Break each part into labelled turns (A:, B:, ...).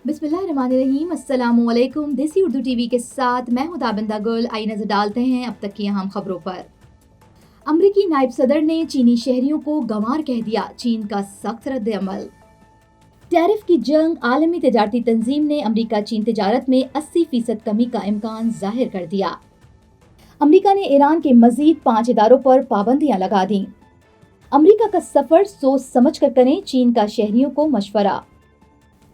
A: बिस्मिल्लाहिर्रहमानिर्रहीम। अस्सलामुअलैकुम। देसी उर्दू टीवी के साथ मैं हूं ताबिंदा गुल। आई नजर डालते हैं अब तक की अहम खबरों पर। अमरीकी नायब सदर ने चीनी शहरियों को गंवार कह दिया, चीन का सख्त रद्द अमल। टैरिफ की जंग, आलमी तजारती तंजीम ने अमरीका चीन तजारत में 80% कमी का इम्कान जाहिर कर दिया। अमरीका ने ईरान के मजीद 5 इदारों पर पाबंदियां लगा दी। अमरीका का सफर सोच समझ कर करें, चीन का शहरियों को मशवरा।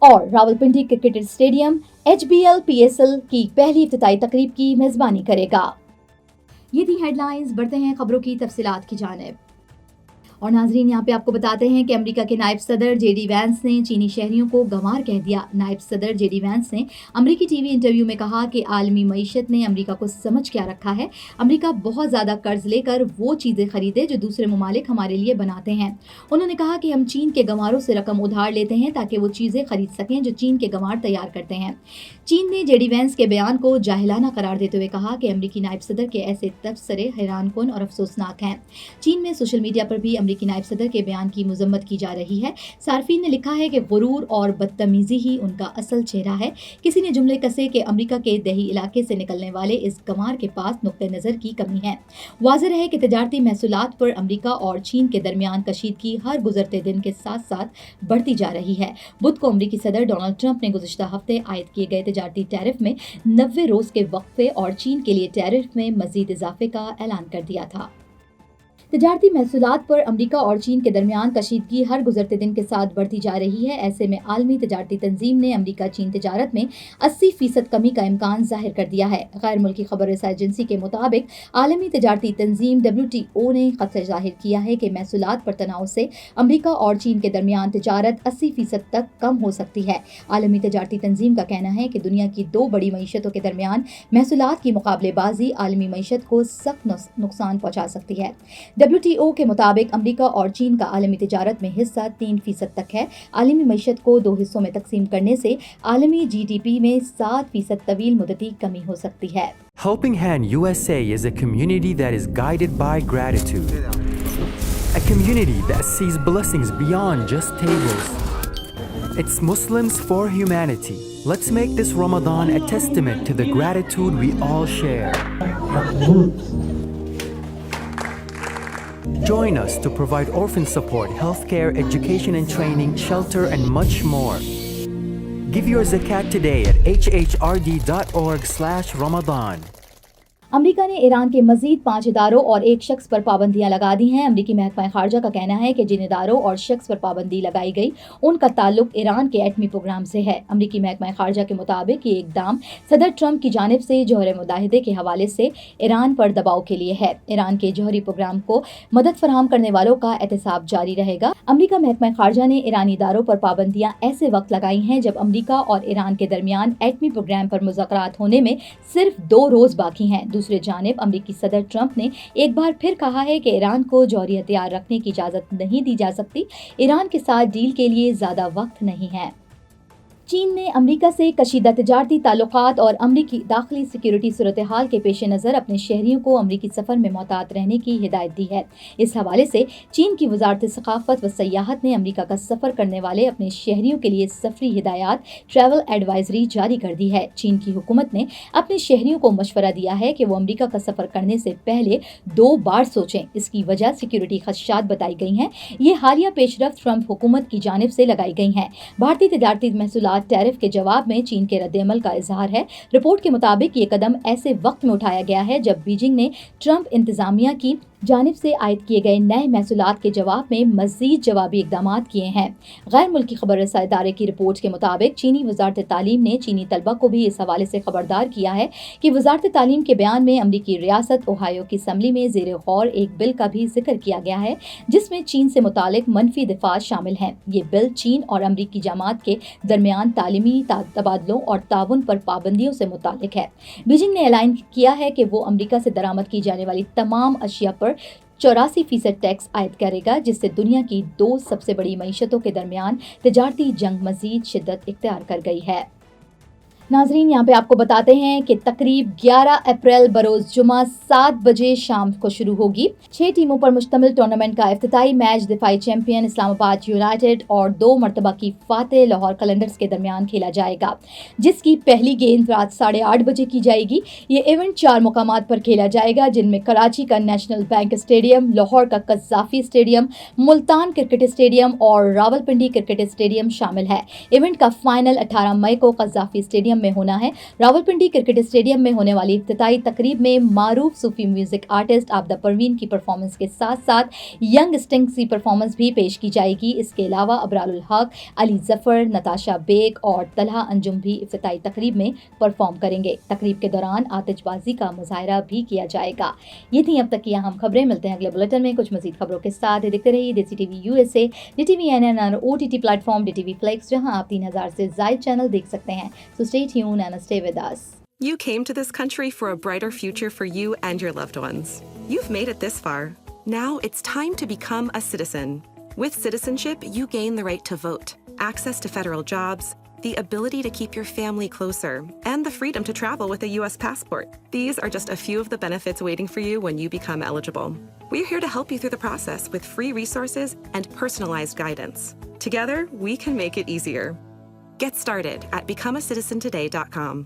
A: और Rawalpindi cricket stadium HBL PSL की पहली इफ्तिताई तकरीब की मेजबानी करेगा। ये थी हेडलाइंस। बढ़ते हैं खबरों की तफसीलात की जानिब। और नाजरीन, यहाँ पे आपको बताते हैं कि अमेरिका के नायब सदर JD वैंस ने चीनी शहरियों को गंवार कह दिया। नायब सदर JD वैंस ने अमेरिकी टीवी इंटरव्यू में कहा कि आलमी मईशत ने अमेरिका को समझ क्या रखा है। अमेरिका बहुत ज़्यादा कर्ज लेकर वो चीज़ें खरीदे जो दूसरे ममालिक हमारे लिए बनाते हैं। उन्होंने कहा कि हम चीन के गंवारों से रकम उधार लेते हैं ताकि वो चीज़ें खरीद सकें जो चीन के गंवार तैयार करते हैं। चीन ने JD वैंस के बयान को जाहिलाना करार देते हुए कहा कि अमेरिकी नायब सदर के ऐसे तबसरे हैरानकुन और अफसोसनाक हैं। चीन में सोशल मीडिया पर भी अमेरिकी नायब सदर के बयान की मजम्मत की जा रही है। सार्फिन ने लिखा है कि गुरूर और बदतमीजी ही उनका असल चेहरा है। किसी ने जुमले कसे कि अमेरिका के दही इलाके से निकलने वाले इस गंवार के पास नुक्ते नज़र की कमी है। वाज़ेह रहे कि तजारती महसूलात पर अमेरिका और चीन के दरमियान कशीदगी हर गुजरते दिन के साथ साथ बढ़ती जा रही है। बुध को अमेरिकी सदर डोनाल्ड ट्रंप ने गुज़िश्ता हफ्ते आयद किए गए तजारती टैरिफ में 90 रोज के वक्फे और चीन के लिए टैरिफ में मजीद इजाफे का ऐलान कर दिया था। तजारती महसूलात पर अमेरिका और चीन के दरमियान कशीदगी हर गुजरते दिन के साथ बढ़ती जा रही है। ऐसे में आलमी तजारती तंजीम ने अमेरिका चीन तजारत में 80% कमी का इम्कान जाहिर कर दिया है। गैर मुल्की खबर रसाई एजेंसी के मुताबिक आलमी तजारती तंजीम WTO ने खतरा जाहिर किया है कि महसूलात पर तनाव से अमेरिका और चीन के दरमियान तजारत 80% तक कम हो सकती है। आलमी तजारती तंजीम का कहना है कि दुनिया की दो बड़ी मईशतों के दरमियान महसूलात की मुकाबलेबाजी आलमी मईशत को सख्त नुकसान पहुँचा सकती है। WTO के मुताबिक अमेरिका और चीन का आलमी तिजारत में हिस्सा 3% तक है। आलमी मईशत को दो हिस्सों में तकसीम करने से आलमी GDP में 7% तवील मुद्दती कमी हो सकती है।
B: Helping Hand USA is a community that is guided by gratitude. A community that sees blessings beyond just tables. It's Muslims for humanity. Let's make this Ramadan a testament to the gratitude we all share. Join us to provide orphan support, healthcare, education and training, shelter, and much more. Give your zakat today at hhrd.org/Ramadan.
A: America ने Iran के मजीद 5 इदारों और एक शख्स पर पाबंदियां लगा दी हैं। अमेरिकी महकमा खारजा का कहना है कि जिन इदारों और शख्स पर पाबंदी लगाई गई उनका ताल्लुक ईरान के एटमी प्रोग्राम से है। अमेरिकी महकमा खारजा के मुताबिक ये इकदाम सदर ट्रंप की जानिब से जौहरी मुदाहिदे के हवाले से ईरान पर दबाव के लिए है। ईरान के जौहरी प्रोग्राम को मदद फराहम करने वालों का एहतसाब जारी रहेगा। अमेरिका महकमा खारजा ने ईरानी इदारों पर पाबंदियां ऐसे वक्त लगाई हैं जब अमेरिका और ईरान के दरमियान एटमी प्रोग्राम पर मुज़ाकरात होने में सिर्फ 2 रोज बाकी हैं। दूसरी जानिब अमेरिकी सदर ट्रंप ने एक बार फिर कहा है कि ईरान को जौहरी हथियार रखने की इजाजत नहीं दी जा सकती। ईरान के साथ डील के लिए ज्यादा वक्त नहीं है। चीन ने अमेरिका से कशीदा तजारती ताल्लुकात और अमेरिकी दाखिली सिक्योरिटी सूरत हाल के पेश नज़र अपने शहरियों को अमेरिकी सफ़र में मोहतात रहने की हिदायत दी है। इस हवाले से चीन की वजारत सकाफत व सयाहत ने अमेरिका का सफ़र करने वाले अपने शहरियों के लिए सफरी हिदायत ट्रैवल एडवाइजरी जारी कर दी है। चीन की हुकूमत ने अपने शहरियों को मशवरा दिया है कि वो अमेरिका का सफ़र करने से पहले 2 बार सोचें। इसकी वजह सिक्योरिटी खदशात बताई गई हैं। ये हालिया पेशरफ्त ट्रंप हुकूमत की जानिब से लगाई गई हैं। भारतीय तजारती महसूलात टैरिफ के जवाब में चीन के रद्द-ए-अमल का इजहार है। रिपोर्ट के मुताबिक ये कदम ऐसे वक्त में उठाया गया है जब बीजिंग ने ट्रंप इंतजामिया की जानिब से आयद किए गए नए महसूलात के जवाब में मजीद जवाबी इकदाम किए हैं। गैर मुल्की खबर रसाई इदारे की रिपोर्ट के मुताबिक चीनी वजारत तालीम ने चीनी तलबा को भी इस हवाले से खबरदार किया है कि वजारत तालीम के बयान में अमरीकी रियासत ओहायो की असम्बली में ज़ेर गौर एक बिल का भी जिक्र किया गया है जिसमें चीन से मुतालिक मनफी दिफात शामिल हैं। ये बिल चीन और अमरीकी जामात के दरमियान तालीमी तबादलों और ताउन पर पाबंदियों से मुतालिक है। बीजिंग ने ऐलान किया है कि वो अमरीका से दरामद की जाने वाली तमाम अशिया पर 84% टैक्स आयद करेगा, जिससे दुनिया की 2 सबसे बड़ी मईशतों के दरमियान तिजारती जंग मजीद शिद्दत इख्तियार कर गई है। नाजरीन यहाँ पे आपको बताते हैं कि तकरीब 11 अप्रैल बरोज जुमा 7 बजे शाम को शुरू होगी। 6 टीमों पर मुश्तमिल टूर्नामेंट का इफ्तिताई मैच दिफाई चैंपियन इस्लामाबाद यूनाइटेड और 2 मरतबा की फातेह लाहौर कलंदर्स के दरमियान खेला जाएगा, जिसकी पहली गेंद रात 8:30 बजे की जाएगी। ये इवेंट 4 मुकामात पर खेला जाएगा, जिनमें कराची का नेशनल बैंक स्टेडियम, लाहौर का Gaddafi stadium, Multan cricket stadium और रावलपिंडी क्रिकेट स्टेडियम शामिल है। इवेंट का फाइनल 18 मई को कज़ाफी स्टेडियम में होना है। रावलपिंडी क्रिकेट स्टेडियम में होने वाली इफ्तिताई तकरीब में मारूफ सूफी म्यूजिक आर्टिस्ट आबदा परवीन की परफॉर्मेंस के साथ साथ यंग स्टिंग्स की परफॉर्मेंस भी पेश की जाएगी। इसके अलावा अबरारुल हक, अली जफर, नताशा बेग और तलहा अंजुम भी इफ्तिताई तकरीब में परफॉर्म करेंगे। तकरीब के दौरान आतिशबाजी का मुजाहरा भी किया जाएगा। ये थी अब तक की अहम खबरें। मिलते हैं अगले बुलेटिन में कुछ मजीद खबरों के साथ। देखते रहिए देसी टीवी USA, DTV NN और OTT प्लेटफॉर्म DTV Flex, जहां आप 3000 से ज़ायद चैनल देख सकते हैं। So stay tuned and stay with us.
C: You came to this country for a brighter future for you and your loved ones. You've made it this far. Now it's time to become a citizen. With citizenship, you gain the right to vote, access to federal jobs, the ability to keep your family closer, and the freedom to travel with a U.S. passport. These are just a few of the benefits waiting for you when you become eligible. We're here to help you through the process with free resources and personalized guidance. Together, we can make it easier. Get started at becomeacitizentoday.com.